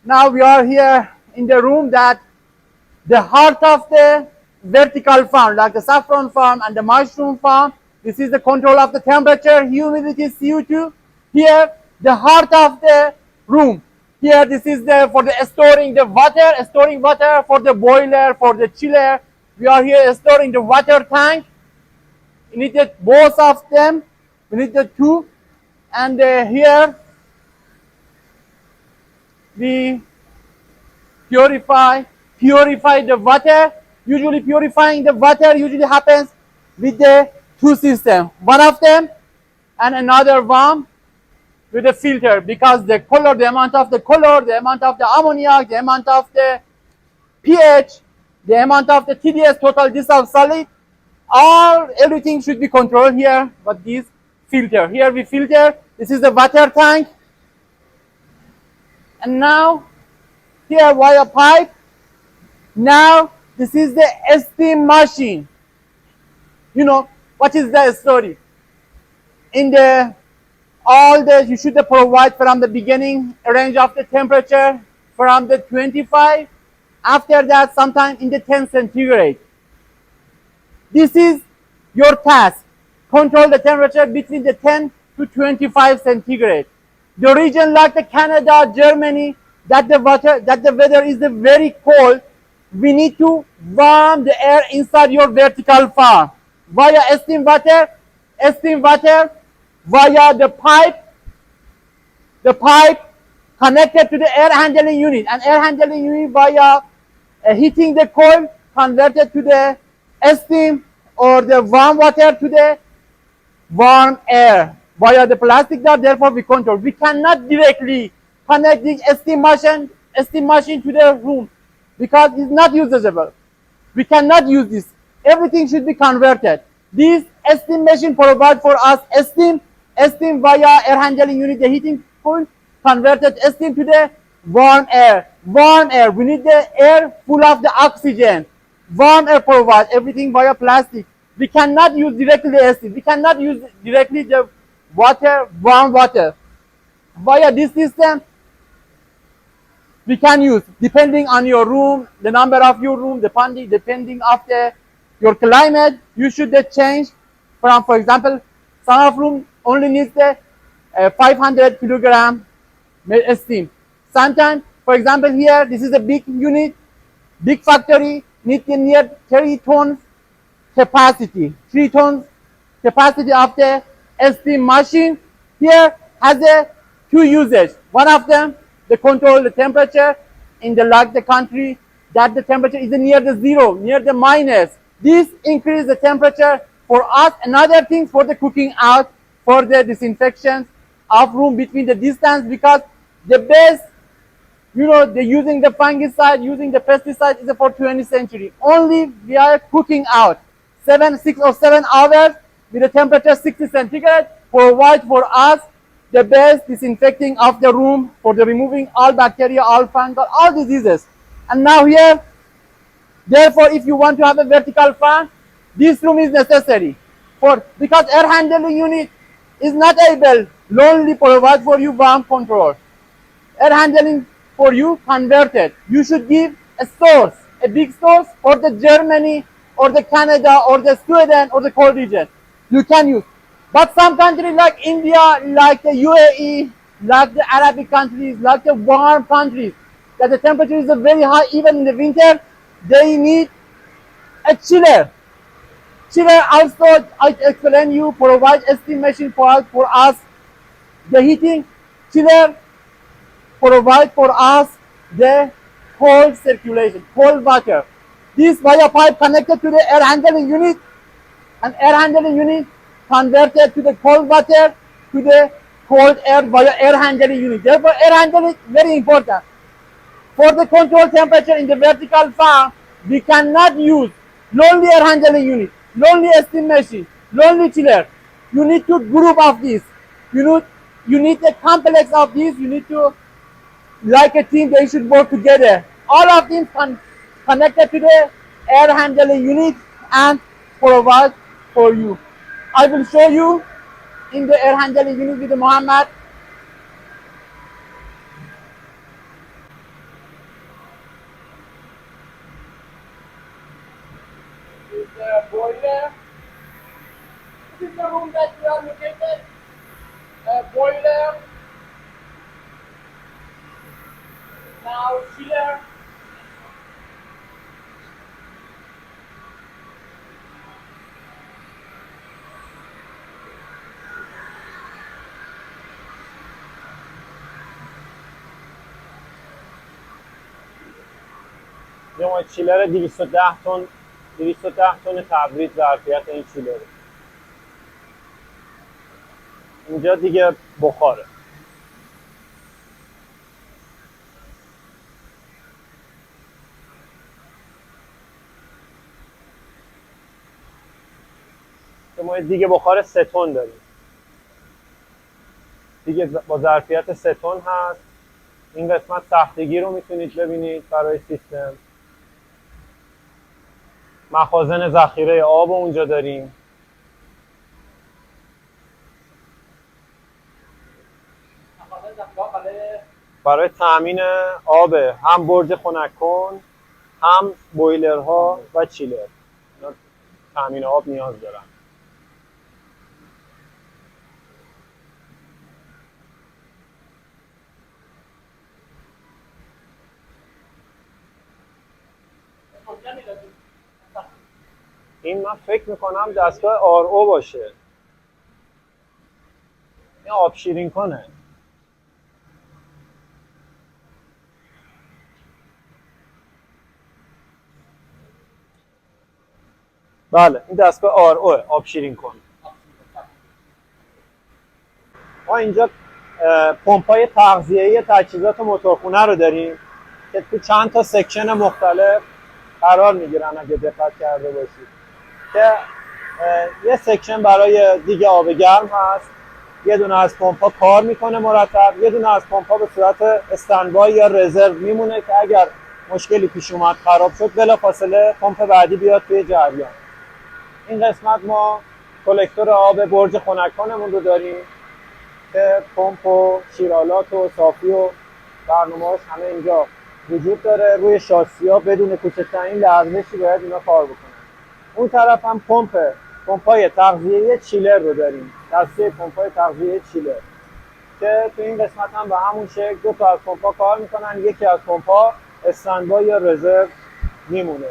Now we are here in the room that the heart of the vertical farm, like the saffron farm and the mushroom farm. This is the control of the temperature, humidity, CO2. Here, the heart of the room. Here, this is the for the storing water for the boiler, for the chiller. We are here storing the water tank. We need the, both of them. We need the two. And here, we purify the water. Usually purifying the water usually happens with the two systems. One of them and another one with a filter, because the color, the amount of the ammonia, the amount of the pH, the amount of the TDS, total dissolved solid, everything should be controlled here. But this filter, here we filter. This is the water tank. And now here via pipe. Now this is the steam machine. You know what is the story? In the you should provide from the beginning a range of the temperature from the 25. After that, sometime in the 10 centigrade. This is your task. Control the temperature between the 10 to 25 centigrade. The region like the Canada, Germany, that the weather is very cold, we need to warm the air inside your vertical farm via steam water, via the pipe connected to the air handling unit, and air handling unit via heating the coil converted to the steam or the warm water to the warm air via the plastic door. Therefore, we control. We cannot directly connect the steam machine to the room because it's not usable. We cannot use this. Everything should be converted. This steam machine provides for us steam via air handling unit, the heating coil, converted steam to the warm air. Warm air. We need the air full of the oxygen. Warm air provides everything via plastic. We cannot use directly steam. We cannot use directly the water, warm water. Via this system, we can use, depending on your room, the number of your room, depending of your climate, you should change from, for example, some of room only needs the 500 kilogram steam. Sometimes, for example, here, this is a big unit, big factory, needs near 3 tons capacity. 3 tons capacity of the steam machine. Here has a two usage. One of them, they control the temperature in the country that the temperature is near the zero, near the minus. This increase the temperature for us. Another thing for the cooking out, for the disinfection of room between the distance, because the best, they're using the fungicide, using the pesticide is for 20th century. Only we are cooking out 6 or 7 hours with the temperature 60 centigrade provide for us the best disinfecting of the room for the removing all bacteria, all fungal, all diseases. And now here, therefore, if you want to have a vertical fan, this room is necessary because air handling unit is not able only provide for you warm control. Air handling for you converted. You should give a source, a big source for the Germany or the Canada or the Sweden or the cold region. You can use. But some countries like India, like the UAE, like the Arabic countries, like the warm countries, that the temperature is very high even in the winter, they need a chiller. Chiller also, I explain you, provide steam machine for us the heating. Chiller provide for us the cold circulation, cold water. This via pipe connected to the air handling unit, and air handling unit converted to the cold water to the cold air via air handling unit. Therefore, air handling is very important. For the control temperature in the vertical farm, we cannot use only air handling unit, only steam machine, only chiller. You need to group of this. You need a complex of this. You need to, like a team, they should work together. All of them connected to the air handling unit and provide for you. I will show you in the air handling unit with Muhammad. boiler. This is the room that we are located. Boiler. Now chiller. یه ما چیلر 210 تن 210 تن تبرید ظرفیت این چیلره. اینجا دیگه بخاره. ما دیگه بخار 3 تن داریم. دیگه با ظرفیت 3 تن هست. این قسمت سختگی رو میتونید ببینید برای سیستم. مخازن ذخیره آب اونجا داریم. برای تامین آب هم برج خنک‌کن، هم بویلرها و چیلر. اینا تامین آب نیاز دارن. این من فکر میکنم دستگاه RO باشه. این آب شیرین کنه. بله این دستگاه RO آب شیرین کن. ما اینجا پمپای تغذیه‌ای تجهیزات موتورخونه رو داریم که تو چند تا سکشن مختلف قرار میگیرن اگه دقت کرده باشید که یه سکشن برای دیگه آب گرم هست، یه دونه از پمپا کار میکنه مرتب، یه دونه از پمپا به صورت استندبای یا رزرو میمونه که اگر مشکلی پیش اومد خراب شد بلافاصله پمپ بعدی بیاد توی جریان. این قسمت ما کلکتور آب برج خنک‌کانمون رو داریم که پمپ و شیرالات و صافی و برنامه‌هاش همه اینجا وجود داره. روی شاسی‌ها بدون کوچکترین لرزشی باید اینا کار بکنن. اون طرف هم پمپای تغذیه چیلر رو داریم، دسته پمپای تغذیه چیلر که تو این قسمت هم به همون شکل 2 تا از پمپا کار میکنن، یکی از پمپا استندبای یا رزرو میمونه.